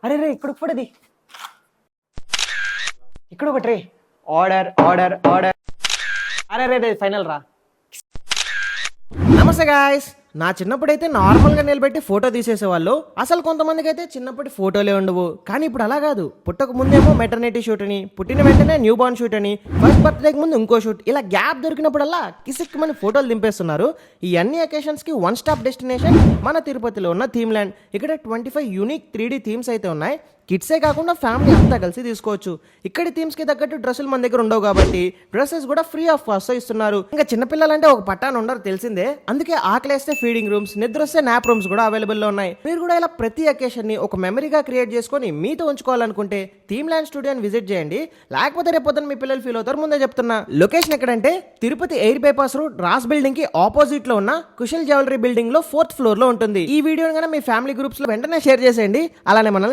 అరే రే ఇక్కడ పడది ఇక్కడ ఒకటి రే ఆర్డర్ ఆర్డర్ ఆర్డర్ అరే రే ఫైనల్ రా. నమస్తే గాయస్. నా చిన్నప్పుడైతే నార్మల్గా నిలబెట్టి ఫోటో తీసేసేవాళ్ళు. అసలు కొంతమందికి అయితే చిన్నప్పటి ఫోటోలే ఉండవు. కానీ ఇప్పుడు అలా కాదు. పుట్టక ముందేమో మెటర్నిటీ షూట్ అని, పుట్టిన వెంటనే న్యూ బార్న్ షూట్ అని, ఫస్ట్ బర్త్డేకి ముందు ఇంకో షూట్, ఇలా గ్యాప్ దొరికినప్పుడల్లా కిసిక్మని ఫోటోలు దింపేస్తున్నారు. ఈ అన్ని అకేషన్స్కి వన్ స్టాప్ డెస్టినేషన్ మన తిరుపతిలో ఉన్న థీమ్ ల్యాండ్. ఇక్కడ 25 యూనిక్ 3D థీమ్స్ అయితే ఉన్నాయి. కిడ్సే కాకుండా ఫ్యామిలీ అంతా కలిసి తీసుకోవచ్చు. ఇక్కడి థీమ్స్కి తగ్గట్టు డ్రెస్సులు మన దగ్గర ఉండవు కాబట్టి డ్రెస్సెస్ కూడా ఫ్రీ ఆఫ్ కాస్ట్ ఇస్తున్నారు. ఇంకా చిన్నపిల్లలంటే ఒక పట్టాను ఉండరు తెలిసిందే. అందుకే ఆకలేస్తే ఫీడింగ్ రూమ్స్, నిద్ర వస్తే నాప్ రూమ్స్ కూడా అవైలబుల్లో ఉన్నాయి. మీరు కూడా ఇలా ప్రతి అకేషన్ ని ఒక మెమరీగా క్రియేట్ చేసుకొని మీతో ఉంచుకోవాలనుకుంటే థీమ్ ల్యాండ్ స్టూడియోని విజిట్ చేయండి. లేకపోతే రేపొద్దున మీ పిల్లలు ఫీల్ అవుతారు. ముందే చెప్తున్నా. లొకేషన్ ఎక్కడంటే తిరుపతి ఎయిర్ బైపాస్ రోడ్ రాస్ బిల్డింగ్ కి ఆపోజిట్ లో ఉన్న కుశల్ జ్యువెలరీ బిల్డింగ్ లో 4th ఫ్లోర్ లో ఉంటుంది. ఈ వీడియోని కనుక మీ ఫ్యామిలీ గ్రూప్స్ లో వెంటనే షేర్ చేసేయండి. అలానే మనల్ని